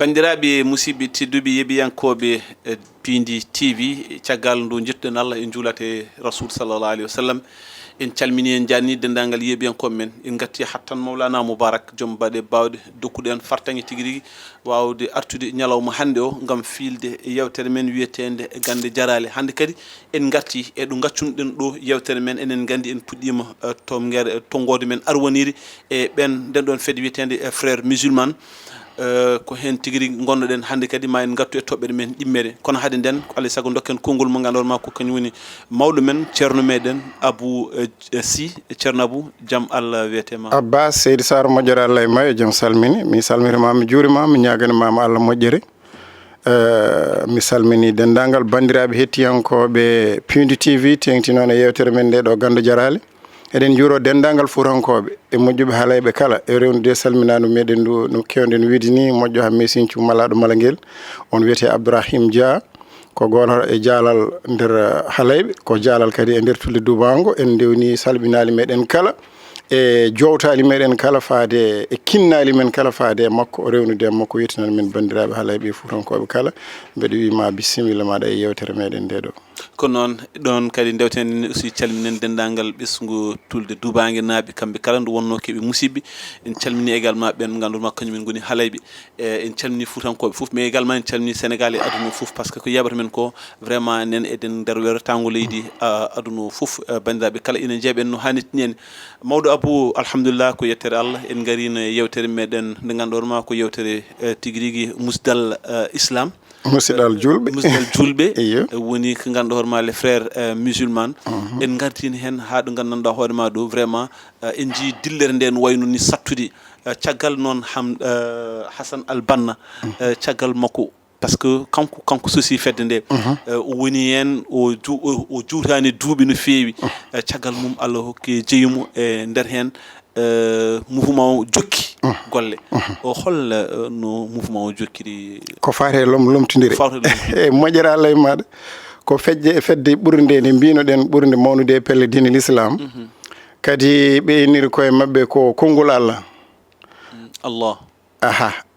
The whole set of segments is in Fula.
bandiraɓe musidɓe tedduɓe yeɓiyankoɓe Pindi TV caggal ndu jettuɗen Allah en juulate rasul sallallah alayhi wa sallam en calmini en janni dendagal yeɓiyankoɓe men en gatti hattan Mawlana Moubarak joom baɗe bawɗe dokkuɗo en fartaŋe tigui rigui wawde artude ñalawma hande o gam fiilde yewtere men wiyetede gande jarale. Hande kadi en garti e ɗo gaccunoɗen ɗo yewtere men enen gandi en puɗɗima tonggode men arwoniri e ɓen nden ɗon fedde wiyetede frère musulman ko hen tigui rigui gonnoɗen hande kadi ma en gattu e toɓɓere men ɗimmere kono hade nden alay saago dokken konngol mo ganduɗa ma ko kañum woni mawɗo men ceerno meɗen Abou Sy ceerno Abou jaam Allah wiyetema Abbas Seydi Sar moƴƴere Allah e maayo joom salmini mi salminima mi juurima mi ñaganimama Allah moƴƴere mi salmini dendagal bandiraɓe hettiyankoɓe Pindi TV tengti noon e yewtere men nde ɗo Gando Jarale eɗen juuro dendagal fuurankoɓe e moƴƴuɓe haalayɓe kala e rewnude salminanu meɗen ndu no kewden wiide ni moƴƴo ha mesinthio malaɗo Malaguel on wiyete Abdourahim Dia ko gono e jaalal nder haalayɓe ko jaalal kadi e nder tulde Dubango en dewni salminali meɗen kala e jowtali meɗen kala faade e kinnali men kala faade e makko o rewnude e makko wiyetanan men bandiraɓe haalayɓe fuurankoɓe kala mbeɗa wima bisimilla maɗa e yewtere meɗen nde ɗo ko noon ɗon kadi dewten aussi calminen dendagal ɓesgu tulde Dubangue naaɓe kamɓe kala nde wonno keeɓe musidɓe en calmini également ɓen ganduɗa kañumen goni haalayɓe en calmini fuutankoɓe foof mais également en calmini Sénégal e aduna foof par ce que ko yabata men ko vraiment nen eɗen nder wertago leydi aduna foof bandiraɓe kala ina jeeɓen no hannirta ni en mawɗo Abou alhamdulillah ko yettere Allah en garino yewtere meɗen nde ganduɗa ma ko yewtere tigui rigui musdal islam musidal julɓe woni ko ganduɗa hoorema les frères musulmans en gartini hen ha ɗo gandanɗa hoorema ɗo vraiment en jii dillere nde no wayno ni sattude caggal noon Hassan Al Banna caggal makko par ce que kanko sosi fedde nde o woni hen o juutani duuɓi no feewi caggal mum Allah hokki jeeyumo e nder hen mouvement o jokki golle o hol no mouvement o jokkiri ko fate lomtodire e moƴƴere Allah e maɗa ko fedde ɓurde nde nde mbinoɗen ɓurde mawnude e pelle diine l'islam kadi ɓe inniri koye mabɓe ko konngol Allah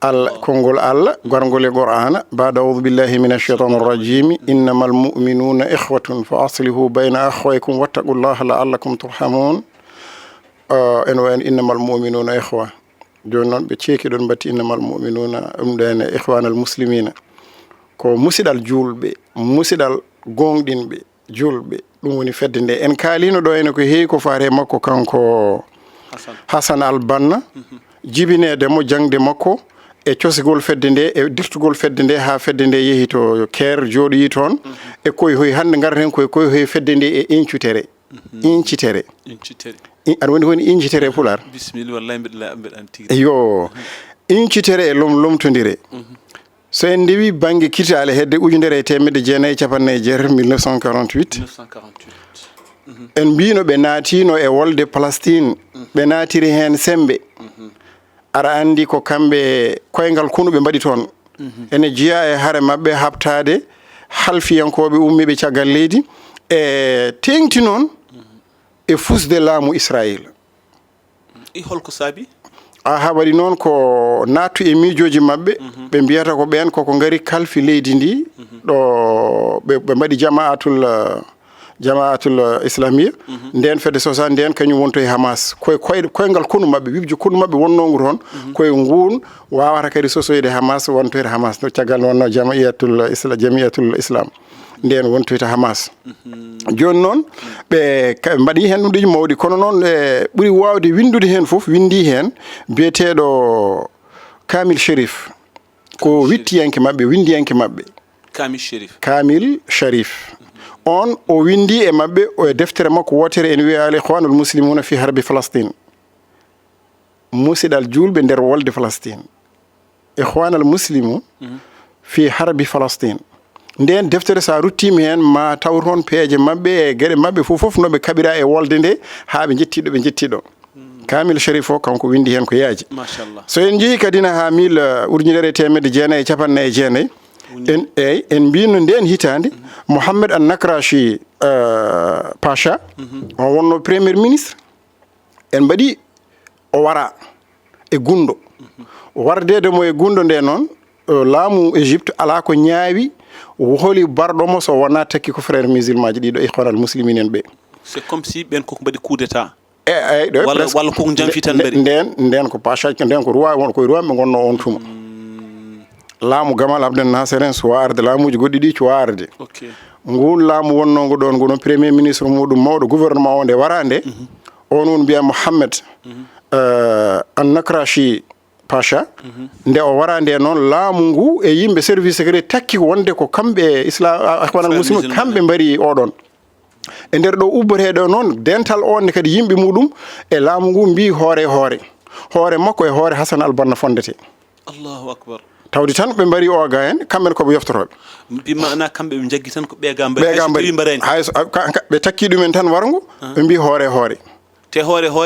Allah konngol Allah gorgol e Qur'ana ba'da a'udhu billahi minash shaitanir rajim innamal mu'minuna ikhwatun fa aslihu bayna akhawaykum wattaqullaha la'allakum turhamun en wayno innamal mu'minuna ikhwa joni noon ɓe ceeki ɗon mbatti innamal mu'minuna ɗum ɗene ikhwanal muslimina ko musidal julɓe musidal gonɗinɓe julɓe ɗum woni fedde nde en kaalino ɗo ene ko heewi ko faate makko kanko Hassan Al Banna jibinedemo jangde makko e cosgol fedde nde e dirtugol fedde nde ha fedde nde yeehi to Caire jooɗoyi toon e koye hoyi hande garten koye hoyi fedde nde e incitere aɗa woni incitere Pular bisimilla wallahi mbeɗa anti yo incitere e lomtodire so en ndewi banggue kitale hedde ujunere e temedde jeenayyi capanɗe e jeetati 1948 en mbino ɓe naatino e wolde Palestine ɓe naatiri hen sembe aɗa andi ko kamɓe koyngal kunu ɓe mbaɗi toon ene jeeya e haare mabɓe habtade halfiyankoɓe ummiɓe caggal leydi e tengti noon e fusde laamu Israël i holko saabi ha waɗi noon ko nattu e miijoji mabɓe ɓe mbiyata ko ɓen koko ngari kalfi leydi ndi ɗo ɓe mbaɗi jama'atul islamia nden fedde sosan nden kañum wonto e Hamas koyngal kunu mabɓe wibjo kunu mabɓe wonnongu toon koye ngun wawata kadi sosoyde Hamas wontoyde Hamas no caggal wonno jamiyatul islam nden wontoyta Hamas joni noon ɓe mbaɗi hen ɗum ɗiji mawɗi kono noon ɓuuri wawde windude hen foof windi hen biyeteɗo Kamil Sharif ko wittiyanke mabɓe windiyanke mabɓe Kamil Sharif on o windi e mabɓe o deftere makko wotere en wiya al ikhwanul muslimuna fi harbi Palestine musidal julɓe nder wolde Palestine ikhwanul muslimu fi harbi Palestine nden deftere sa ruttima hen ma taw toon peeje mabɓe e gueɗe mabɓe fof noɓe kaɓira e wolde nde ha ɓe jettiɗo Kamil Sharif o kanko windi hen ko yaaji machallah so en jeehi kadina ha 1999 en mbino nden hitande Mohammed An Nakrachi Pacha on wonno premier ministre en mbaɗi o wara e gundo wardede mo e gundo nde noon laamu Égypte ala ko ñaawi holi barɗomo so wona takki ko frère musulman ji ɗiɗo ikhwanal muslimin en ɓe. C'est comme si ɓen koko mbaɗi coup d'état. walla koko jamfi tan mbari nden ko pachage nden ko roi won koye roi ɓe gonno on tuma. laamu Gamal Abdel Nasser en so arde laamuji goɗɗi ɗi co arde. ngun laamu wonnongo ɗon ngono premier ministre muɗum mawɗo gouvernement o nde warande on won mbiya Mohammed An-Nakrachi Pacha nde o wara nde noon laamu ngu e yimɓe service secret takki wonde ko kamɓe islam ahwanal muslim kamɓe mbari oɗon e nder ɗo ubboteɗo noon dental on ne kadi yimɓe muɗum e laamu ngu mbi hoore makko e hoore Hassan Al-Banna fondete. Allahu akbar. tawdi tan ɓe mbari o ga hen kamɓen koɓe yoftotoɓe bi mana kamɓe ɓe jaggi tan ko ɓeega mbari hayso ɓe takki ɗumen tan warngu ɓe mbi hoore te hoore ko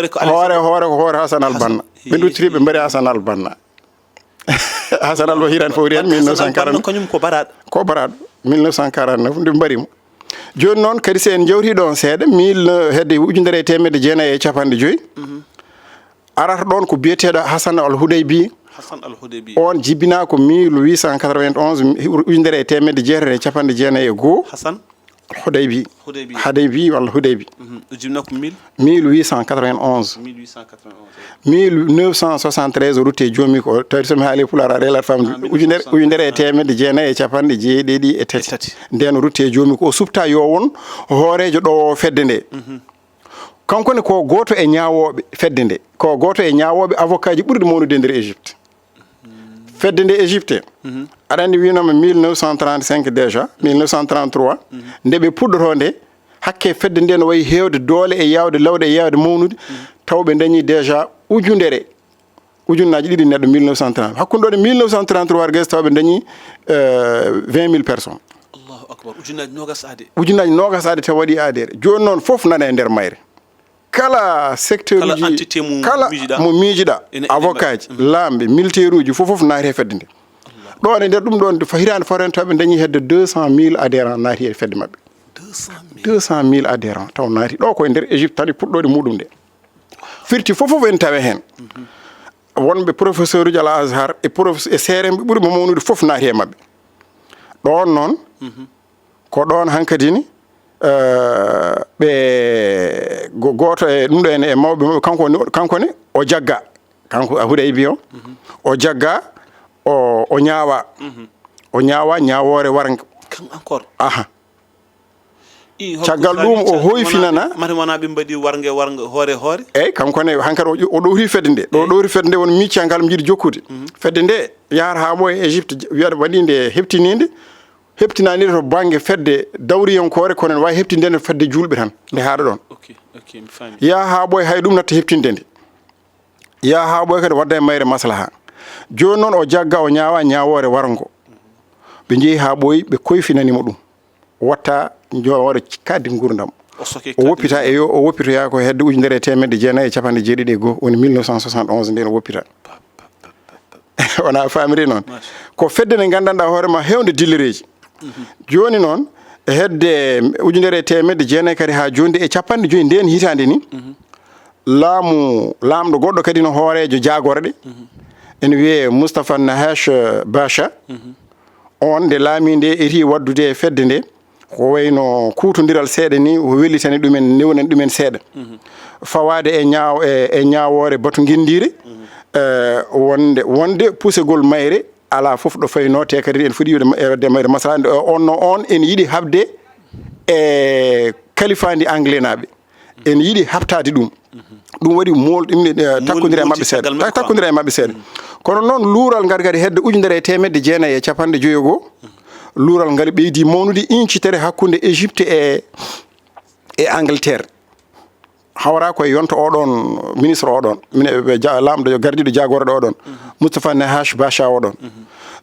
hoore Hassan Al-Banna ɓe duttiri ɓe mbari Hassan Al-Banna Hassan Al-Banna hiran fowri hen 1949 kañum ko baraɗo 1949 nde mbarimo joni noon kadi se en jewti ɗon seeɗa hedde 1950 arata ɗon ko biyeteɗo Hassan Al-Hudaybi on jibina ko 1891 Hassan Hudaybi walla Hudaybi jibina ko 1891 1973 o rutte joomi ko tawi somi haali pular a relat fam 1997 nden o rutte joomi ko o subta yo won hoorejo ɗo fedde nde kankone ko goto e ñawoɓe fedde nde ko goto e ñawoɓe avocat ji ɓurɗi mawnude nder Égypte fedde nde Égypte aɗa andi winoma 1935 déjà 1933 nde ɓe puɗɗoto nde hakke fedde nde no wayi hewde doole e yawde lawde e yawde mawnude taw ɓe dañi déjà ujunnaji ɗiɗi neɗɗo 1930 hakkude ɗo 1933 har guesa taw ɓe dañi 20 000 personnes. Allahu akbar. Ujunnaji nogas ade taw waɗi adere joni noon foof nana e nder mayre kala secteur uji kala mo miijiɗa avocat ji lamɓe militaire uji fof naati e fedde nde ɗon e nder ɗum ɗon hirande foren taw ɓe dañi hedde 200 000 adhérents naati e fedde mabɓe 200 000 adhérents taw naati ɗo koye nder Égypte tan e puɗɗode muɗum nde firti fof en tawe hen wonɓe professeur uji Al Azhar e seeremɓe ɓuuri mo mawnude fof naati e mabɓe ɗon noon ko ɗon hankkadini ɓe goto e ɗum ɗo ene e mawɓe mabɓe kankone o jagga kanko Hudaybi o jagga o ñaawa ñawore warga encore caggal ɗum o hoyfinana mate wona ɓe mbaɗi warga hoore eyyi kankone hankkadi o ɗowri fedde nde ɗo ɗowri fedde nde won miccangal mo jiiɗi jokkude fedde nde yahata ha ɓo e Égypte wiyaɗa waɗi nde heptinide heptinanide to banggue fedde dawriyankore kono ne wawi heptinde nde fedde julɓe tan nde haɗa ɗon ya ha ɓoye hay ɗum natta heptinde nde ya ha ɓoye kadi wadda e mayre maslaha joni noon o jagga o ñawa ñawore wargo ɓe jeehi ha ɓoyi ɓe koyfinanimo ɗum watta waɗa kaddi gurdam o woppita o woppitoya ko hedde 1991 woni 1971 nden o woppita wona famiri noon ko fedde nde gandanɗa hoorema hewde dillereji joni noon hedde 1990 kadi ha jonde e 50 nden hitande ni lamɗo goɗɗo kadi no hoorejo jagorɗe ene wiye Moustapha Nahash Bacha on nde laami nde iri waddude e fedde nde ko wayno kutodiral seeɗa ni o wellitani ɗumen newnen ɗumen seeɗa fawade e ñawore batu guindire wonde pusegol mayre ala fof ɗo fayno te kadi en fuɗi wiwde mayre masalade on en yiiɗi habde e kalifandi anglais naɓe en yiiɗi habtade ɗum waɗi takkodira e mabɓe seeɗa kono noon luural ngal kadi hedde 1950 luural ngal ɓeydi mawnude incitere hakkude Égypte e Angleterre hawra koye yonta oɗon ministre oɗon lamɗo gardiɗo jagorɗo oɗon Moustapha Nahash Bacha oɗon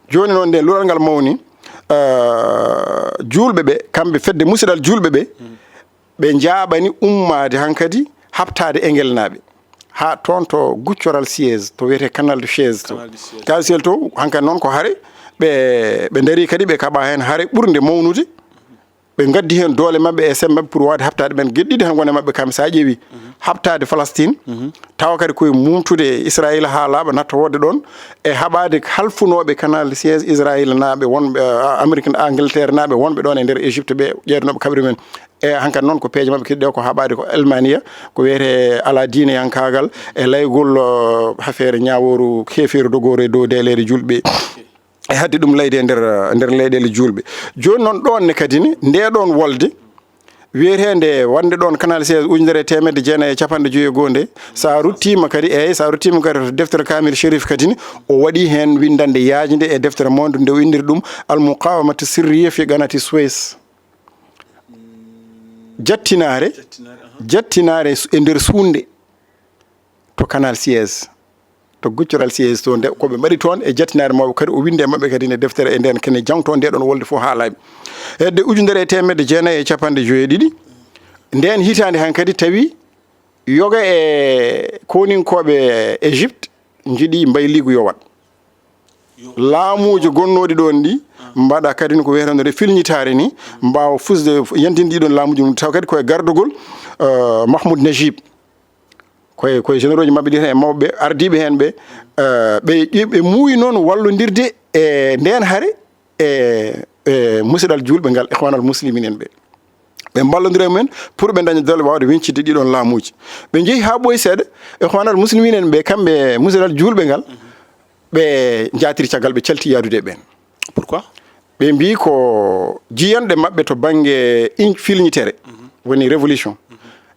joni noon nde luural ngal mawni julɓe ɓe kamɓe fedde musidal julɓe ɓe jaaɓani ummade hankadi habtade enguelnaɓe ha toon to guccoral siège to wiyete canal de Suez to hankadi noon ko haare ɓe daari kadi ɓe kaɓa hen haare ɓurde mawnude ɓe gaddi hen doole mabɓe e sembe mabɓe pour wawde habtade ɓen gueɗɗiɗi tan gone mabɓe kamɓe sa ƴeewi habtade Palestine tawa kadi koye mumtude Israël ha laaɓa natta wodde ɗon e haɓade halfunoɓe canal Suez Israël naaɓe wonɓe Amérique Angleterre naaɓe wonɓe ɗon e nder Égypte ɓe ƴeernoɓe kaɓri men e hankkadi noon ko peeje mabɓe kedi ɗe ko haɓade ko Almania ko wiyete ala diine yankagal e laygol affaire ñaworu kefere dogore dow delede julɓe e hadde ɗum leyde e nder leyɗele julɓe joni noon ɗon ne kadi ni nde ɗon wolde wiyetede wonde ɗon canal 16 ujunere temedde jeenayyi e capanɗe joyi nde sa ruttima kadi sa ruttima kadi to deftere Kamil Chérif kadi ni o waɗi hen windande yaajde e deftere monde nde o indiri ɗum al muqawamatu sirriya fi qanati Suez jattinare e nder suunde to canal Suez to guccural Suez to nde koɓe mbaɗi toon e jattinare mawɓe kadi o winde mabɓe kadi ne deftere e nden kene jangto nde ɗon wolde fof haalaɓe hedde ujunere temedde jeenayyi e capanɗe joyeeɗiɗi nden hitande han kadi tawi yoga e koninkoɓe Égypte jiiɗi mbayligu yo wat laamuji gonnoɗi ɗon ɗi mbaɗa kadi ko wiyetande filñitare ni mbawa fusde yantinde ɗiɗon laamuji mum taw kadi koye gardugol Mahmoud Najib koye généraux ji mabɓe ɗi tan e mawɓe ardiɓe hen ɓe muuyi noon wallodirde e nden haare e musidal julɓe ngal ihwanal muslimin en ɓe ballodira men pour ɓe daña dole wawde wincide ɗiɗon laamuji ɓe jeehi ha ɓooyi seeɗa ihwanal muslimin en ɓe kamɓe musidal julɓe ngal ɓe jatiri caggal ɓe calti yadude e ɓen pourquoi ɓe mbi ko jiyanɗe mabɓe to banggue filñitere woni révolution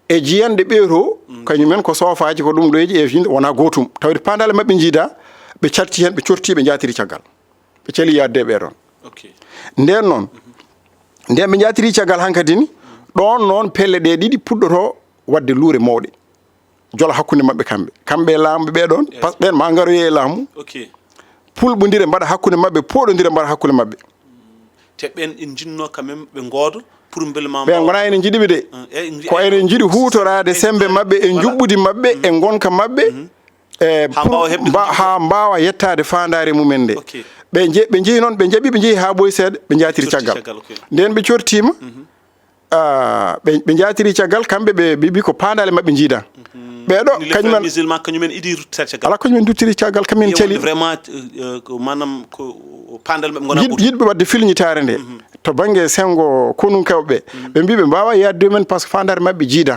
e jiyanɗe ɓeeto kañumen ko sofaji ko ɗum ɗoyji e finde wona gotum tawde pandale mabɓe jiida ɓe calti hen ɓe corti ɓe jatiri caggal ɓe caali yadde e ɓeɗon nden noon nden ɓe jatiri caggal hankkadi ni ɗon noon pelle ɗe ɗiɗi puɗɗoto wadde luure mawɗe jola hakkude mabɓe kamɓe laamuɓe ɓeɗon par ce que ɓen ma garoye e laamu pulɓodire mbaɗa hakkude mabɓe poɗodire mbaɗa hakkude mabɓe te ɓen en jinno quand même ɓe goodo pour belma ɓen gona enen jiiɗiɓe de ko enen jiiɗi hutorade sembe mabɓe e juɓɓudi mabɓe e gonka mabɓe e ha mbawa yettade fandare mumen nde ɓe jeehi noon ɓe jaaɓi ɓe jeehi ha ɓooyi seeɗa ɓe jatiri caggal nden ɓe cortima ɓe jatiri caggal kamɓe ɓe mbi ko pandale mabɓe jiida ɓeɗo kañumen musulman kañumen iɗi ruttade caggal ala kañumen duttiri caggal kamin caali vraiment manam ko pandal mabɓe gona yiɗɓe wadde filñitare nde to banggue sengo konunkewɓe ɓe mbi ɓe mbawa yadde men par ce que fandare mabɓe jiida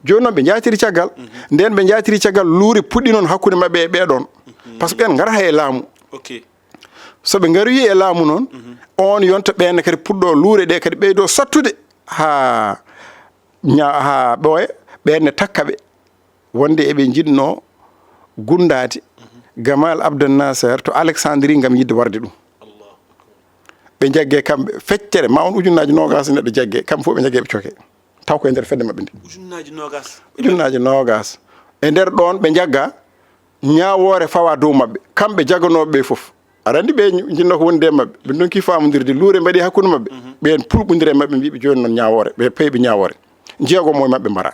joni noon ɓe jatiri caggal nden ɓe jatiri caggal luure puɗɗi noon hakkude mabɓe e ɓeɗon par ce que ɓen garata e laamu soɓe garoyi e laamu noon on yonta ɓenne kadi puɗɗo luure ɗe kadi ɓeydo sattude ha ɓooya ɓenne takkaɓe wonde eɓe jiɗno gundade Gamal Abdel Nasser to Alexandrie gam yidde warde ɗum ɓe jagge kamɓe feccere ma on ujunnaji nogas neɗɗo jagge kamɓe fof ɓe jagge ɓe coke taw koye nder fedde mabɓe nde ujunnaji nogas e nder ɗon ɓe jagga ñawore fawa dow mabɓe kamɓe jaganoɓe foof aɗa andi ɓe jinno ko wonde mabɓe ɓe donki famodirde luure mbaɗi hakkude mabɓe ɓen pulɓodire mabɓe mbiɓe joni noon ñawore ɓe payɓe ñawore jeegomo e mabɓe mbara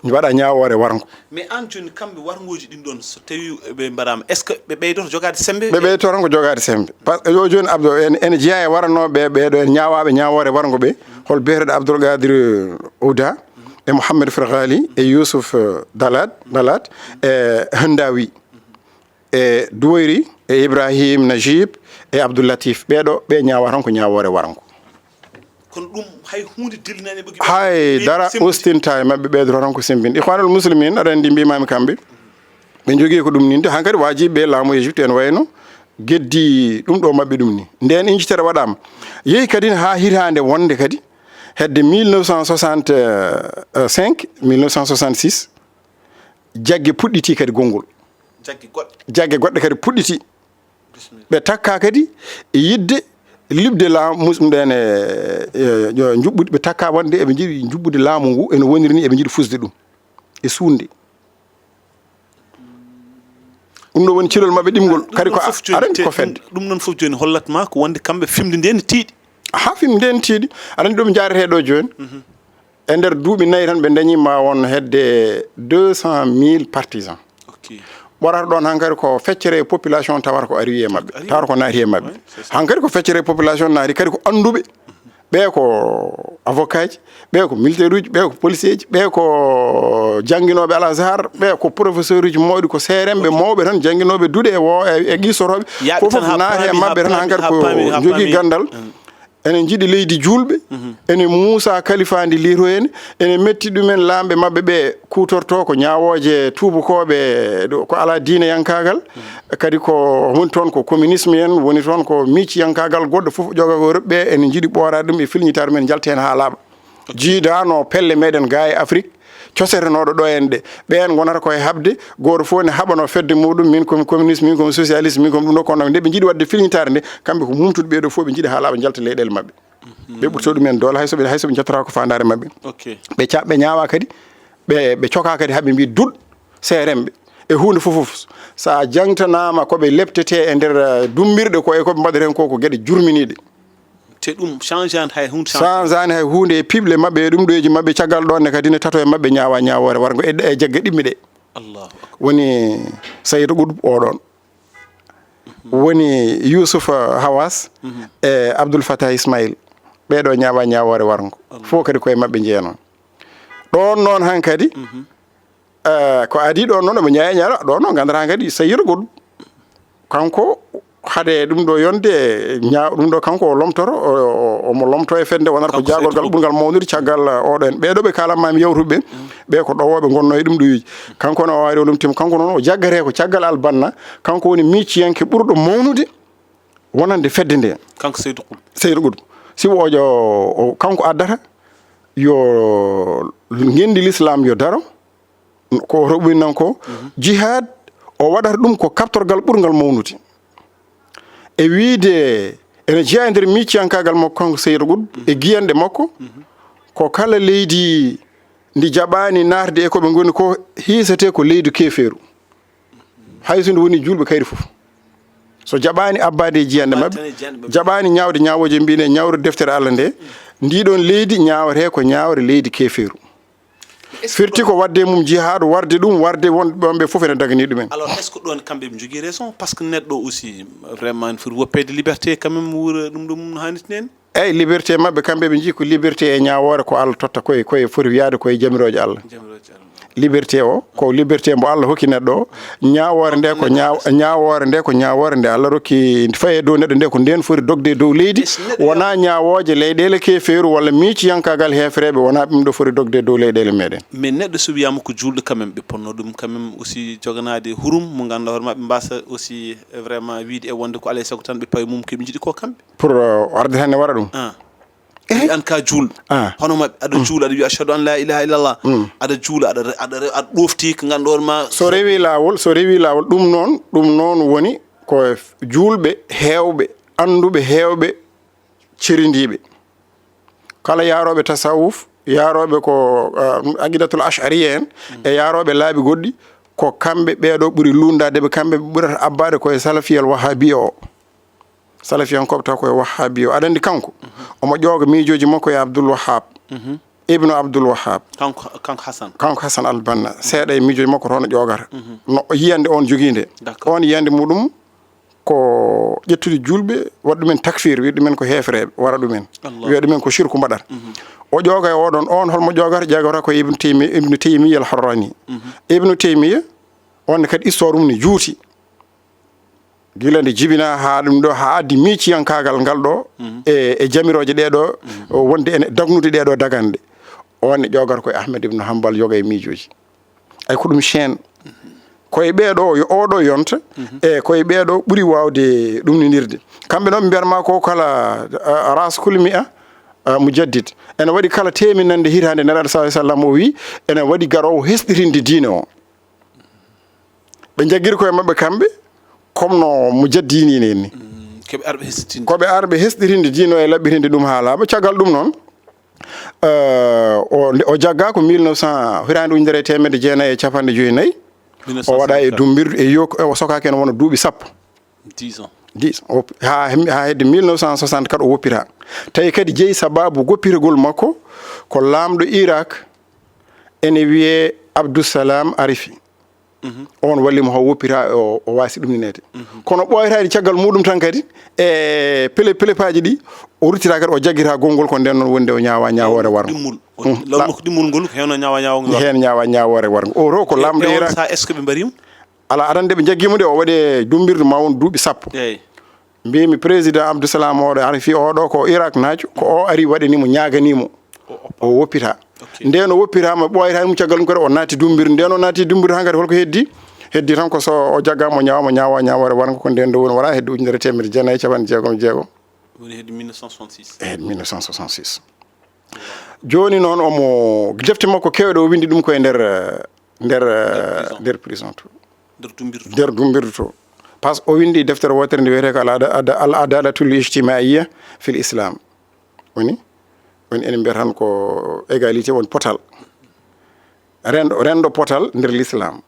waɗa ñawore wargo mais an joni kamɓe wargoji ɗin ɗon so tawi ɓe mbaɗama est ce que ɓe ɓeydoto jogade sembe ɓe ɓeydoto tan ko jogade sembe par ce que yo joni Abdou ene jeeya e waranoɓe ɓeɗo en ñawaɓe ñawore wargo ɓe hol biyeteɗo Abdoul Qadir Ouda e Mouhamed Ferghali e Youssouf Dalat e Handawi e Douayri e Ibrahim Najib e Abdoul Latif ɓeɗo ɓe ñawa tan ko ñawore wargo kono ɗum hay hunde dillinani ɓe hay dara ustinta e mabɓe ɓeydoro tan ko sembinde ihwanul muslimin aɗa andi mbimami kamɓe ɓe jogui ko ɗum ninde hankkadi wajiɓe laamu Égypte en wayno geddi ɗum ɗo mabɓe ɗum ni nden incitere waɗama yeehi kadi ha hitande wonde kadi hedde 1965 1966 jagge puɗɗiti kadi gongol jagge goɗɗe kadi puɗɗiti ɓe takka kadi e yidde libde laamu ɗen e juɓɓude ɓe takka wonde eɓe jiiɗi juɓɓude laamu ngu ene woniri ni eɓe jiiɗi fusde ɗum e suunde ɗum ɗo woni cilol mabɓe ɗimgol kadi ko aɗa ko fedde ɗum noon foof joni hollatma ko wonde kamɓe fimde nde ne tiiɗi ha fimde nde ne tiiɗi aɗa andi ɗum jarete ɗo joni e nder duuɓi nayyi tan ɓe dañima won hedde 200 000 partisans ɓorata ɗon hankkadi ko feccere e population tawata ko ari e mabɓe tawata ko naati e mabɓe hankkadi ko feccere e population naati kadi ko anduɓe ɓe ko avocat ji ɓe ko militaire uji ɓe ko policier ji ɓe ko jangguinoɓe al azhar ɓe ko professeur uji mawɗi ko seremɓe mawɓe tan jangguinoɓe duuɗe e qissoroɓe fof naati e mabɓe tan hankkadi ko jogui gandal enen jiiɗi leydi julɓe ene Moussa Kalifandi liro hen ene metti ɗumen lamɓe mabɓe ɓe kutorto ko ñawoje tubakoɓe ko ala diine yankagal kadi ko woni toon ko communisme en woni toon ko micci yankagal goɗɗo foof joga ko rewɓe ene jiiɗi ɓorade ɗum e filñitare men jalta hen ha laaɓa jiidano pelle meɗen ga e Afrique cosetenoɗo ɗo en ɗe ɓen gonata koye habde goto fof ne haɓano fedde muɗum min komi communiste min komi socialiste min komi ɗum ɗo kono nde ɓe jiiɗi wadde filñitare nde kamɓe ko mumtude ɓeɗo fof ɓe jiiɗi ha laaɓa jalta leyɗele mabɓe ɓe ɓurto ɗumen doole haysoɓe jettata ko fandare mabɓe ɓe caɓɓe ñaawa kadi ɓe coka kadi haɓe mbi duɗ seremɓe e hunde fof sa jangtanama koɓe leptete e nder dummirɗe ko e koɓe mbaɗata hen ko gueɗe jurminiɗe te ɗum changeani hay hunde e piɓle mabɓe e ɗum ɗoji mabɓe caggal ɗon ne kadi ne tato e mabɓe ñawa ñawore wargo e jagge ɗimmi ɗe woni Saydou Goudou oɗon woni Youssouf Hawas e Abdoul Fattah Ismaïl ɓeɗo ñawa ñawore wargo fof kadi koye mabɓe jeeyanon ɗon noon hankkadi ko adi ɗon noon omo ñañala ɗon noon gandata kadi Saydou Goudou kanko hade ɗum ɗo yonde ɗum ɗo kanko o lomtoro omo lomto e fedde wonata ko jagorgal ɓurgal mawnude caggal oɗo en ɓeɗo ɓe kalanmami yawtuɓe ɓe ko ɗowoɓe gonno e ɗum ɗo yuji kanko ne o wari o lomtima kanko noon o jaggate ko caggal albanna kanko woni micciyanke ɓurɗo mawnude wonande fedde nde kanko Saydou Goudou sibo ojo kanko addata yo gendi l'islam yo daro ko roɓɓinnan ko jihad o waɗata ɗum ko kaptorgal ɓurgal mawnude e wiide ene jeeya nder micciyankagal makko kanko Saydou Goudou e giyande makko ko kala leydi ndi jaɓani narde e koɓe goni ko hisate ko leydi keferu hayso nde woni julɓe kayri foof so jaɓani abbade e jiyande mabɓe jaɓani ñawde ñawoje mbine ñawre deftere Allah nde ndiɗon leydi ñawate ko ñawre leydi keferu firti ko wadde mum jihadu warde ɗum warde wonɓe foof ene dagani ɗumen alors est ce que ɗon kamɓe ɓe jogui raison par ce que neɗɗo aussi vraiment ne foti woppede liberté quand même wuura ɗum ɗo mum hanniti nen eyyi liberté mabɓe kamɓe ɓe jii ko liberté e ñawore ko Allah totta koye foti wiyade koye jamiroje Allah liberté o ko liberté mbo Allah hokki neɗɗo o ñawore nde ko ñawore nde Allah rokki faye dow neɗɗo nde ko nden foti dogde e dow leydi wona ñawoje leyɗele keferu walla micciyankagal hefreɓe wona ɗum ɗo foti dogde e dow leyɗele meɗen mais neɗɗo so wiyama ko julɗo quand même ɓe ponno ɗum quand même aussi joganade hurum mo ganduɗa hoore mabɓe mbasa aussi vraiment wiide e wonde ko alay saago tan ɓe pawi mum koɓe jiiɗi ko kamɓe pour arde tan ne waɗa ɗum an ka juulɗo hono mabɓe aɗa juula aɗa wiya achhadu an la ilaha illallah aɗa juula aɗa ɗofti ko ganduɗa ma so rewi lawol ɗum noon woni ko julɓe hewɓe anduɓe hewɓe cerindiɓe kala yaroɓe tasawuf yaroɓe ko aqidatul ash'ariyya en e yaroɓe laabi goɗɗi ko kamɓe ɓeɗo ɓuuri lundade ɓe kamɓe ɓurata abbade koye salafiyal wahabiya o salafiyankoɓe taw koye wahabi o aɗa andi kanko omo ƴooga miijoji makko e Abdoul Wahab ibnu Abdoul Wahab kanko Hassan al-Banna seeɗa e miijoji makko toon ƴoogata no yiyande on jogui nde on yiyande muɗum ko ƴettude julɓe waɗa ɗumen takfir wiya ɗumen ko hefreɓe wara ɗumen wiya ɗumen ko shirku mbaɗata o ƴooga e oɗon on holmo ƴoogata koye ibnu Taymiya al-Harrani ibnu Taymiya on kadi histoire mum ne juuti gila nde jibina ha ɗum ɗo ha addi micciyankagal ngal ɗo e jamiroje ɗeɗo wonde ene dagnude ɗeɗo dagande on ne ƴogata koye Ahmed ibn Hanbal yoga e miijoji ay ko ɗum chaine koye ɓeɗo yo oɗo yonta e koye ɓeɗo ɓuuri wawde ɗumninirde kamɓe noon ɓe mbiyatma ko kala ras kulmi'a mujaddid ene waɗi kala teminande hitande neraɗo sallam o wi ene waɗi garowo hesɗitinde diine o ɓe jaggiri koye mabɓe kamɓe comme no mo jaddini en ni koɓe arɓe hesɗitinde diino e laɓɓitinde ɗum ha laaɓa caggal ɗum noon o jagga ko 1900 hirande ujunere temedde jeenayyi e capanɗe joyyi o waɗa e dumbirdu e o sokaki en wona duuɓi sappo 10 ha hedde 1964 o woppita tawi kadi jeeyi sababu goppirgol makko ko lamɗo Irak ene wiye Abdoussalam Arifi on wallimo ho woppira o wasi ɗumninede kono ɓoytade caggal muɗum tan kadi e pele paji ɗi o ruttira kadi o jagguira gongol ko nden noon wonde o ñawa ñawore wargo law ko dimmol ngol heno ñawa ñawo hen ñawa ñawore wargo o ro ko lamɗo ira sa est ce que ɓe mbarimo ala aɗa ande ɓe jaggimo de o waɗe dumbirde ma won duuɓi sappo mbimi président Abdoussalam oɗo ara fi oɗo ko Irak najo ko o ari waɗanimo ñaganimo o woppita nden o woppitama ɓoytani mum caggal ɗum kadi o naati dumbirde nden o naati dumbirde han kadi holko heddi tan ko so o jaggama ñawama ñawa ñawore wargo ko nden do woni wala hedde 1966 woni hedde 1966 1966 joni noon omo defte makko kewɗe o windi ɗum koye nder prison to nder dumbirdu to par ce que o windi deftere wotere nde wiyete ko al adalatul ijtimaiya fil islam woni enen mbiyata tan ko égalité woni potal rendo potal nder l'islam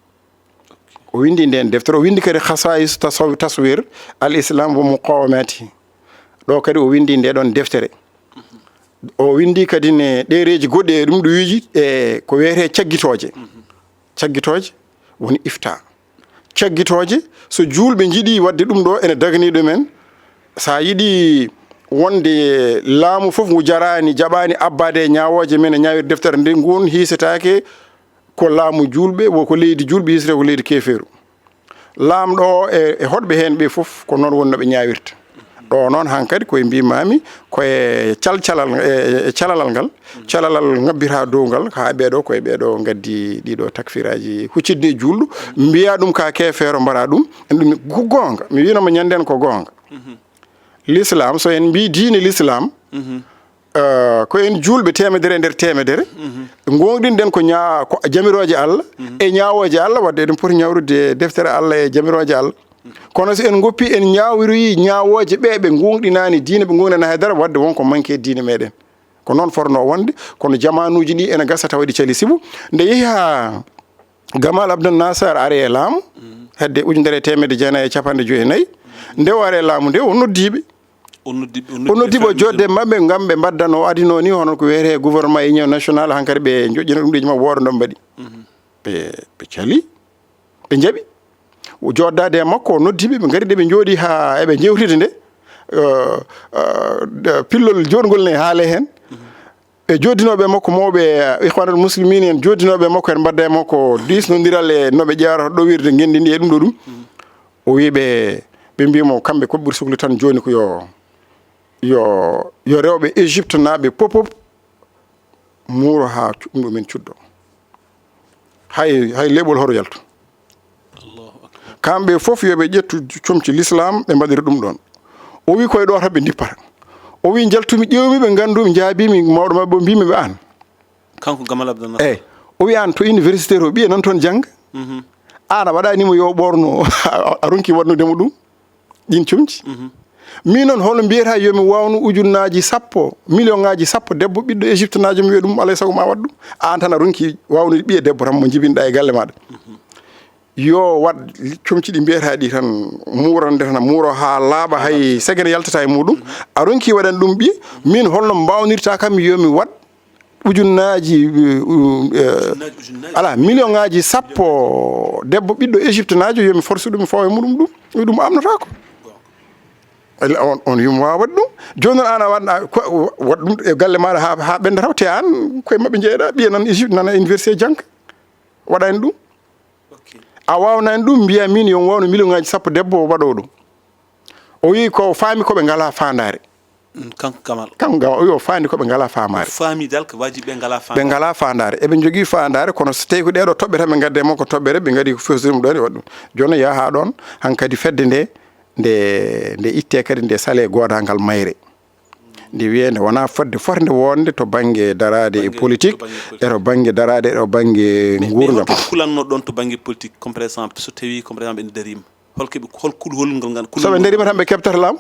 o windi nden deftere o windi kadi khasais taswir al islam wa muqawamati ɗo kadi o windi nde ɗon deftere o windi kadi ne ɗereji goɗɗi e ɗum ɗo wiji e ko wiyete caggitoje woni ifta caggitoje so julɓe jiiɗi wadde ɗum ɗo ene dagani ɗumen sa yiiɗi wonde laamu fof ngu jarani jaɓani abbade e ñawoje men e ñawir deftere nde ngun hisetake ko laamu julɓe wo ko leydi julɓe hisete ko leydi keferu laamɗo e hoɗɓe hen ɓe fof ko noon wonno ɓe ñawirta ɗo noon hankkadi koye mbimami koye calalal ngal calalal ngabbita dow ngal ha ɓeɗo koye ɓeɗo gaddi ɗiɗo takfiraji huccidde julɗo mbiya ɗum ka kefeero mbara ɗum en ɗum ko gonga mi winoma ñanden ko gonga l'islam so en mbi diine l'islam ko en julɓe temedere e nder temedere gonɗinɗen ko jamiroje Allah e ñawoje Allah wadde eɗen poti ñawrude deftere Allah e jamiroje Allah kono so en goppi en ñawri ñawoje ɓe gonɗinani diine ɓe gonɗina haydara wadde wonko manque diine meɗen ko noon forno wonde kono jamanuji ɗi ene gasa tawa ɗi caali sibu nde yeehi ha Gamal Abdel Nasser ari e laamu hedde 1994 nde o ari e laamu nde o noddiɓe o noddiɓe o jodde mabɓe gam ɓe mbaddano o adino ni hono ko wiyete gouvernement union national hankkadi ɓe joƴƴina ɗum ɗeji mabɓe wooro ɗon mbaɗi ɓe caali ɓe jaaɓi o joddade e makko o noddiɓe ɓe gari de ɓe jooɗi ha eɓe jewtide nde pillol joɗgol ne haale hen ɓe joddinoɓe makko mawɓe ihwanul muslimin en joddinoɓe makko en mbadda e makko disnodiral e noɓe ƴeewata ɗo wirde gendindi e ɗum ɗo ɗum o wiɓe ɓe mbimo kamɓe ko ɓuuri sohli tan joni ko yo rewɓe Égypte naɓe pop muuro ha ɗum ɗumen cuddo hay leɓol horo yaltu kamɓe fof yoɓe ƴettu comci l'islam ɓe mbaɗira ɗum ɗon o wi koye ɗo tan ɓe dippata o wi jaltumi ƴewmi ɓe gandumi jaabimi mawɗo mabɓe o mbimi ɓe an kanko Gamal Abdel Nasser eyyi o wi an to université to ɓiye nan toon jangga an a waɗanimo yo ɓorno a ronki waɗnudemo ɗum ɗin comci min noon hono mbiyata yomi wawnu ujunnaji 10 million ngaji 10 debbo ɓiɗɗo Égypte najo mi wiya ɗum alay saago ma waɗ ɗum an tan a ronki wawnude ɓiye debbo tan mo jibinɗa e galle maɗa yo wat comci ɗi mbiyata ɗi tan muurande tan muuro ha laaɓa hay segene yaltata e muɗum a ronki waɗan ɗum ɓiye min holno mbawnirta kam yomi wat ujunnaji ala million ngaji 10 debbo ɓiɗɗo Égypte najo yomi force ɗum fawa e muɗum ɗum ɗum amnotako on yimo wawa waɗ ɗum joni noon an a waɗ ɗum e galle maɗa ha ɓenda taw te an koye mabɓe jeeɗa ɓiye nan Égypte nana université jangga waɗani ɗum a wawnani ɗum mbiya min yon wawno million ngaji 10 debbo o waɗo ɗum o wi ko faami koɓe ngala fandare kanko Gamal o wi o faandi koɓe ngala famare faami dal ko waji ɓe ngala fandare eɓe jogui fandare kono so tawi ko ɗeɗo toɓɓe tan ɓe gadde makko toɓɓere ɓe gaɗi ko fesdurimo ɗon e waɗ ɗum joni yaa ha ɗon hankkadi fedde nde itte kadi nde saale godangal mayre nde wiye nde wona fodde forde wonde to banggue darade e politique eto banggue darade e banggue gurdam kulanno ɗon to banggue politique comme par exemple so tawi comme par exemple ene darima hol kulhol ngal gan soɓe darima tan ɓe keɓtata laamu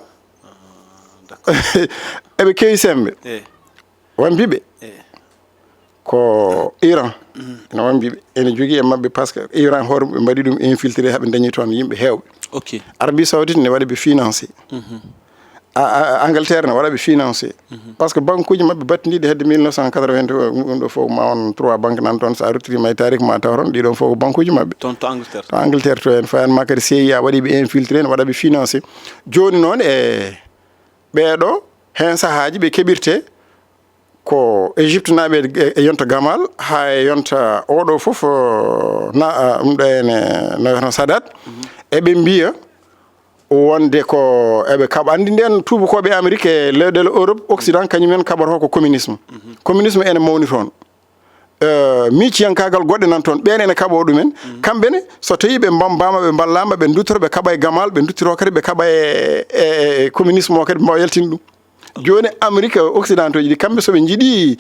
eɓe kewi sembe wambiɓe ko Iran no wambiɓe ene jogui e mabɓe par ce que Iran hoore ɓe mbaɗi ɗum infiltré haɓe dañi toon yimɓe hewɓe Arabie Saoudite ne waɗi ɓe financé Angleterre ne waɗa ɓe financé par ce que banque uji mabɓe battidiɗe hedde 1980 ɗum ɗo fof ma on 3 banque nan toon sa ruttima e tarik ma taw toon ɗiɗon fof ko banque uji mabɓe toon to Angleterre to Angleterre to en fayanma kadi CIA waɗiɓe infiltré ne waɗaɓe financé joni noon e ɓeeɗo hen sahaji ɓe keɓirte ko Égypte naɓe e yonta Gamal ha e yonta oɗo fof na ɗum ɗo ene no wiyata Sadat eɓe mbiya wonde ko eɓe kaɓa andi nden tubakoɓe Amérique e leyɗele Europe Occident kañumen kaɓata ko communisme communisme ene mawni toon micciyankagal goɗɗe nan toon ɓen ene kaɓo ɗumen kamɓene so tawi ɓe bambama ɓe ballama ɓe duttoro ɓe kaɓa e Gamal ɓe duttoro kadi ɓe kaɓa e communisme o kadi ɓe mbawa yaltin ɗum joni Amérique occidentaux ji ɗi kamɓe soɓe jiiɗi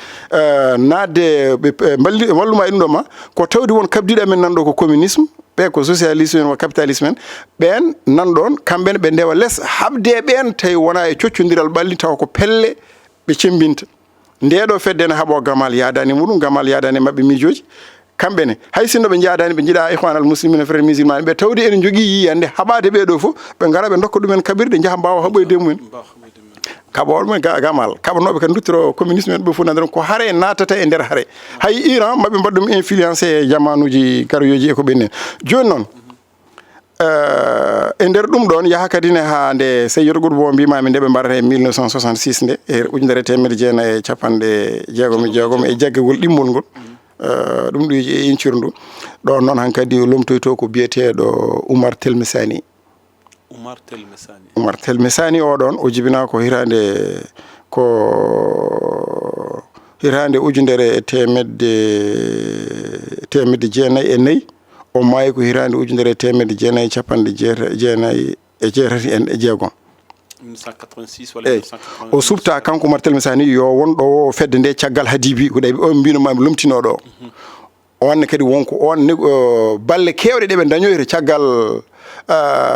nadde ɓe walluma e ɗum ɗo ma ko tawde won kabdiɗo amen nanɗo ko communisme ɓe ko socialisme en ko capitalisme en ɓen nanɗon kamɓene ɓe ndewa less habde ɓen tawi wona e coccodiral ɓalli taw ko pelle ɓe cembinta ndeɗo fedde ne haaɓo Gamal yadani muɗum Gamal yadani mabɓe miijoji kamɓene hay sinno ɓe jaadani ɓe jiiɗa ihwan al muslimina frère musulman ɓe tawde ene jogui yiyande haɓade ɓeɗo fof ɓe gara ɓe dokka ɗumen kabirɗe jaaha mbawa haɓoyde mumen kaɓoɗo mumen Gamal kaɓanoɓe kadi duttoro communisme en ɓe fof nandiron ko haare natata e nder haare hay Iran maɓe mbaɗa ɗum influencé e jamanuji garoyoji e ko ɓennen joni noon e nder ɗum ɗon yaaha kadi ne ha nde Seydou Gourbo mbimami nde ɓe mbarata e 1966 nde e 1990 e jaggagol ɗimmol ngol ɗum ɗo e incirndu ɗon noon hankkadi lomtoyto ko biyeteɗo Oumar Telmisani Oumar Telmisani oɗon o jibina ko hirande ujunere e temedde jeenayyi e nayyi o maayi ko hirande ujunere e temedde jeenayyi capanɗe jeenayyi e jeetati e jeegom 1986 walla 1986 o subta kanko Oumar Telmisani yo wonɗo fedde nde caggal Hadibi huɗayɓe on mbino lomtinoɗo on kadi wonko on balle kewɗe ɗeɓe dañoyta caggal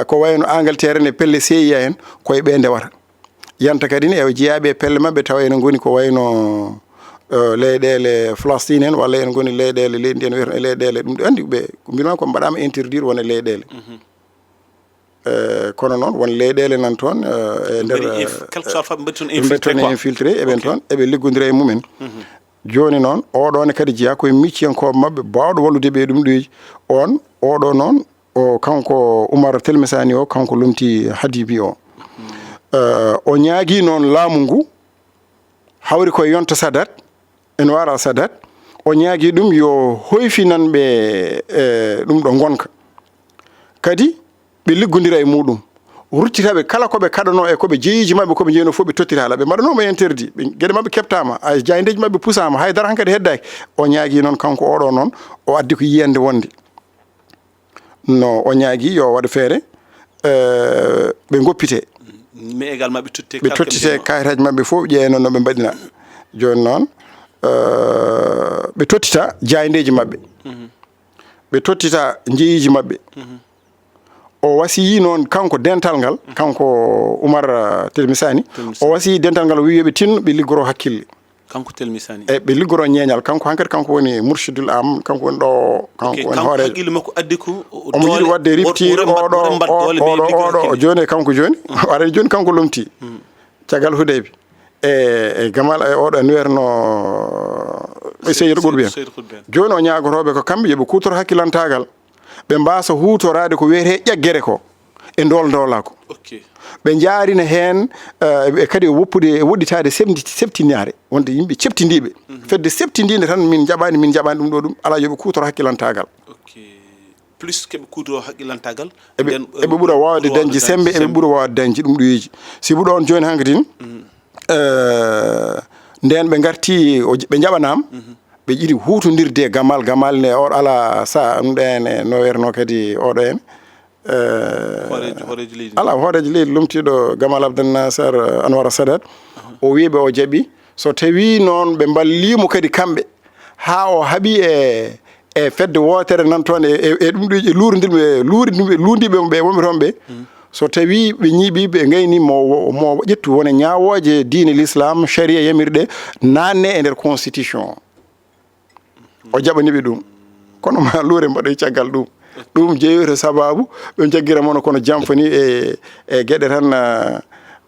ko wayno Angleterre ne pelle CIA en koye ɓe ndewata yanta kadi ne e jeeyaɓe pelle mabɓe tawa ene goni ko wayno leyɗele Palestine en walla ene goni leyɗele leydi en wiyata leyɗele ɗum ɗo andi ɓe ko mbinoma ko mbaɗama interdire wona leyɗele kono noon won leyɗele nan toon e nder ɓe infiltré eɓen toon eɓe liggodira e mumen joni noon oɗone kadi jeeya koye micciyankoɓe mabɓe bawɗo wallude ɓe ɗum ɗoji on oɗo noon o kanko Oumar Telmisani o kanko lomti Hadibi o o ñaagui noon laamu ngu hawri koye yonta Sadat ene wara Sadat o ñaagui ɗum yo hoyfinanɓe ɗum ɗo gonka kadi ɓe liggodira e muɗum ruccitaɓe kala koɓe kaɗano e koɓe jeeyiji mabɓe koɓe jeeyno fof ɓe tottita haala ɓe mbaɗanoma interdit gueɗe mabɓe keptama jayndeji mabɓe pusama haydara hankkadi heddaki o ñaagui noon kanko oɗo noon o addi ko yiyande wonde no o ñaagui yo waɗa feere ɓe goppite mais également ɓe tottite kayitaji mabɓe fof ƴeeno no ɓe mbaɗina joni noon ɓe tottita jayndeji mabɓe ɓe tottita jeeyiji mabɓe o wasiyi noon kanko dental ngal kanko Oumar Telmisani o wasiyi dental ngal o wi yoɓe tinno ɓe liggoro hakkille kanko Telmisani e ɓe liggoro ñeeñal kanko hankkadi kanko woni mourchidul am kanko woni ɗo kanko woni hoore hakkille makko addi ko omo yiɗi wadde riptire oɗo joni kanko joni aɗa joni kanko lomti caggal Hudaybi e Gamal e oɗo ne wiyatno Seydou Gourbo en joni o ñagotoɓe ko kamɓe yooɓe kutoro hakkilantagal ɓe mbasa hutorade ko wiyete ƴaggere ko e doolako ɓe jaarina hen kadi woppude e woɗɗitade septinare wonde yimɓe ceptidiɓe fedde septidinde tan min jaɓani ɗum ɗo ɗum ala yooɓe kutoro hakkilantagal plus keɓe kutoro hakkilantagal eɓe ɓuura wawde dañde sembe eɓe ɓuura wawde dañde ɗum ɗoyeji si ɓuɗo on joni hankkadi nden ɓe garti ɓe jaɓanama ɓe ƴiɗi hutodirde gamal ne oɗo ala sa ɗum ɗene no werno kadi oɗo en ala horeji leydi lomtiɗo Gamal Abdel Nasser Anwar Sadat o wiɓe o jaaɓi so tawi noon ɓe ballimo kadi kamɓe ha o haaɓi e fedde wotere nan toon e ɗum ɗo luudiɓe ɓe wonɓe toon ɓe so tawi ɓe ñiiɓi ɓe gayni mo ƴettu wona ñawoje diine l'islam charia yamirɗe nanne e nder constitution o jaɓaniɓe ɗum kono ma luure mbaɗoy caggal ɗum jeeyoyta sababu ɓe jaggira mono kono jamfani e gueɗe tan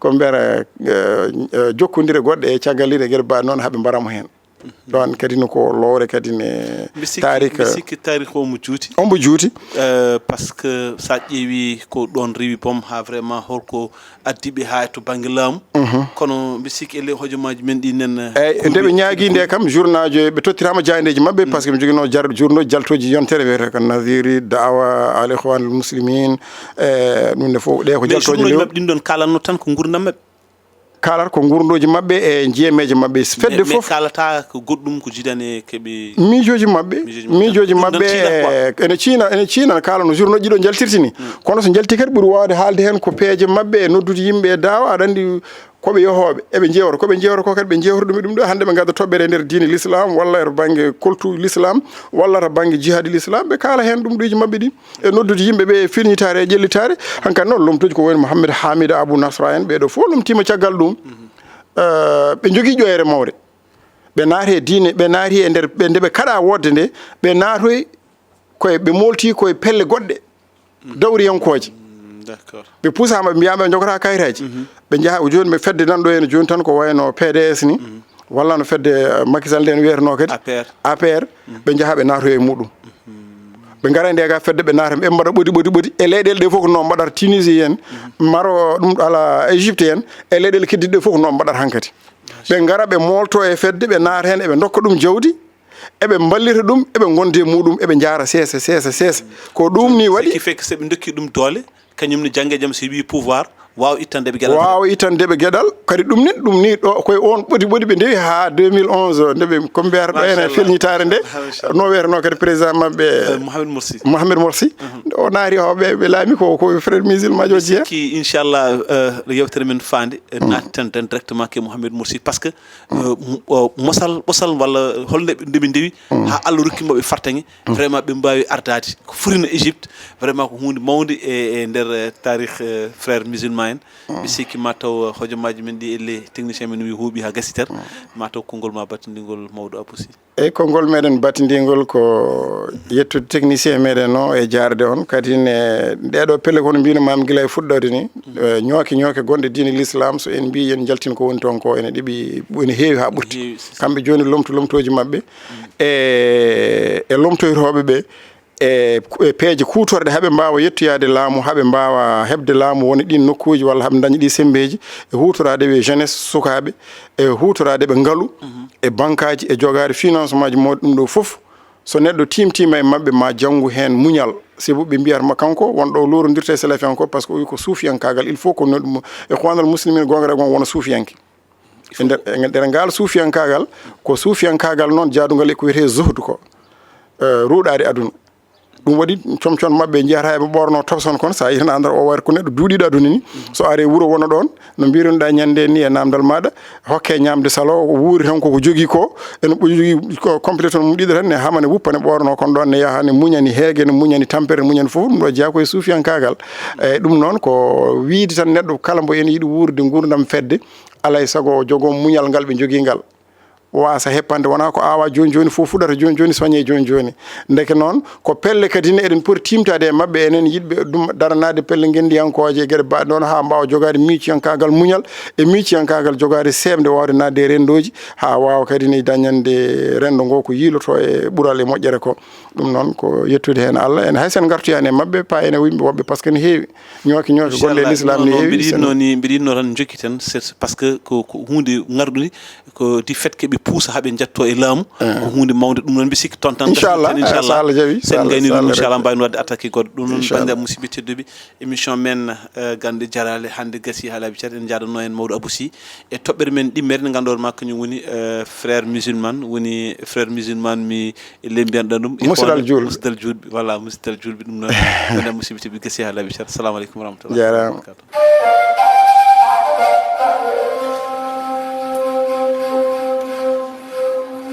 ko mbera jokkondire goɗɗe e caggalire gueɗe mbaɗe noon haaɓe mbaramo hen ɗon kadi no ko lowre kadi ne tarik mi sikki tarik o mo juuti par ce que sa ƴeewi ko ɗon rewi boom ha vraiment holko addiɓe ha to banggue laamu kono mi sikki ele hojomaji men ɗi nen eyyi nde ɓe ñaagui nde kam journal jo ɓe tottirama jayandeji mabɓe par ce que ɓe joguino journaux jaltoji yontere wiyete ko nasiri dawa al ihwan al muslimin ɗum nde fof ɗe ko jaltoji mabɓe ɗin ɗon kalanno tan ko gurdam mabɓe kalata ko gurdoji mabɓe e jeemeje mabɓe fedde fof kalata ko goɗɗum ko jidane keɓe miijoji mabɓe ene ciina kala no journaux ɗiɗo jaltirtini kono so jalti kadi ɓuuri wawde haalde hen ko peeje mabɓe e noddude yimɓe e dawa aɗa andi koɓe yohoɓe eɓe jewra koɓe jewra ko kadi ɓe jewra ɗum ɗo hande ɓe gadda toɓɓere e nder diine l'islam walla to banggue koltu l'islam walla to banggue jihadi l'islam ɓe kaala hen ɗum ɗoji mabɓe ɗi e noddude yimɓe ɓe e firñitare e ƴellitare hankkadi noon lomtoji ko woni Mouhamed Hamida Abou Nasra en ɓeɗo fof lomtima caggal ɗum ɓe jogui ƴoyere mawde ɓe naati e diine ɓe naati e nder ɓe nde ɓe kaɗa wodde nde ɓe naatoy koye ɓe molti koye pelle goɗɗe dawriyankoje d'accord ɓe puusama ɓe mbiyama ɓe jogata kayitaji ɓe jaaha joni ɓe fedde nanɗo henne joni tan ko wayno PDS ni walla no fedde Macky Sall nde no wiyeteno kadi APR ɓe jaaha ɓe naatoye muɗum ɓe gara nde ga fedde ɓe naata ɓe mbaɗa ɓoɗi e leyɗele ɗe fof ko noon mbaɗata Tunisie en Maro ɗum ala Égypte en e leyɗele keddiɗe fof ko noon mbaɗata hankkadi ɓe gara ɓe molto e fedde ɓe naata hen eɓe dokka ɗum jawdi eɓe ballita ɗum eɓe gonde muɗum eɓe jaara seesa ko ɗum ni waɗi fekk seɓe dokki ɗum doole kañum ne jangge jaam so wi pouvoir wawa ittandeɓe gueɗal gueɗal kadi ɗum ni ɗo koye on ɓoɗi ɓe ndewi ha 2011 ndeɓe ko mbiyata ɗo ene felñitare nde no wiyeteno kadi président mabɓe Mohamed Morsi o naari o ɓe laami ko frère musulman jo jeeya ki inchallah yewtere men faande natten tan directement ke Mohamed Morsi par ce que ɓosal walla holno ndeɓe ndewi ha Allah rokkimoɓe fartaŋe vraiment ɓe mbawi ardade ko furino Égypte vraiment ko hunde mawde e nder tarikh frère musulman en mi sikki mataw hojomaji men ɗi elle technicien men wi huuɓi ha gasiter mataw konngol ma battindigol Maodo Abou Sy eyyi konngol meɗen battindigol ko yettude technicien meɗen o e jarde on kadi ne ɗeɗo pelle kono mbino mam guila e fuɗɗode ni ñooke gonɗe diine l'islam so en mbi yen jaltin ko woni toon ko ene ɗiɓi ene heewi ha ɓurti kamɓe joni lomtoji mabɓe e lomtoytoɓe ɓe e peeje kutorɗe haaɓe mbawa yettoyade laamu haaɓe mbawa hebde laamu woni ɗin nokkuji walla haaɓe daña ɗi sembeji e hutorade ɓe jeunesse sukaɓe e hutorade ɓe ngaalu e banque aji e jogade financement ji mawɗi ɗum ɗo foof so neɗɗo timtima e mabɓe ma janggu hen muñal sibu ɓe mbiyatma kanko wonɗo lorodirta e salafiyanke ko par ce que o wi ko suufiyankagal il faut ko noɗum e howanal muslimine gonga gon wona suufiyanke e nder ngal suufiyankagal ko suufiyankagal noon jaadugal e ko wiyete zuhdu ko ruuɗade aduna ɗum waɗi comcon mabɓe jeyata eɓe ɓorno topson kono sa yi tan andata o wayta ko neɗɗo duuɗiɗo aduna ni so are wuuro wona ɗon no mbirunoɗa ñande ni e namdal maɗa hokke ñamde salo wuuri tan koko jogui ko ene jogui complété mum ɗiɗo tan ne hamane wuppa ne ɓorno kon ɗon ne yaaha ne muñani heege ne muñani tampere ne muñani foof ɗum ɗo jeeya koye suufiyankagal eyyi ɗum noon ko wiide tan neɗɗo kala mbo ene yiiɗi wuurde gurdam fedde alay saago jogo muñal ngal ɓe jogui ngal wasa heppande wona ko awa joni fof fuɗata joni soñe joni ndeke noon ko pelle kadi ne eɗen poti timtade e mabɓe enen yidɓe ɗum daranade pelle gendiyankoje e gueɗe baɗe noon ha mbawa jogade micciyankagal muñal e micciyankagal jogade sebde wawde nadde e rendoji ha wawa kadi ne dañande rendo ngo ko yiiloto e ɓuural e moƴƴere ko ɗum noon ko yettude hen Allah en haysen gartuyani e mabɓe pa ene yimɓe woɓɓe par ce que ne heewi ñooki golle e l'islam ne heewi mbiɗa yinno tan jokki tan par ce que ko hunde garɗude ko di fait que ɓe puusa haaɓe jetto e laamu ko hunde mawde ɗum noon mbi sikki toon tan inchallah jawi sen gayni ɗum inchallah mbayno wadde attaqué goɗɗo ɗum noon bande musidɓe tedduɓe émission men gande jarale hande gassi ha laaɓi cate en jaɗanno en Maodo Abou Sy e toɓɓere men ɗimmere nde ganduɗon ma kañum woni frère musulman mi lembiyanɗa ɗum musidal julɓe voilà musidal julɓe ɗum noon bande musidɓe tedduɓe gassi ha laaɓi cate assalamu aleykum wa rahmatullah jarama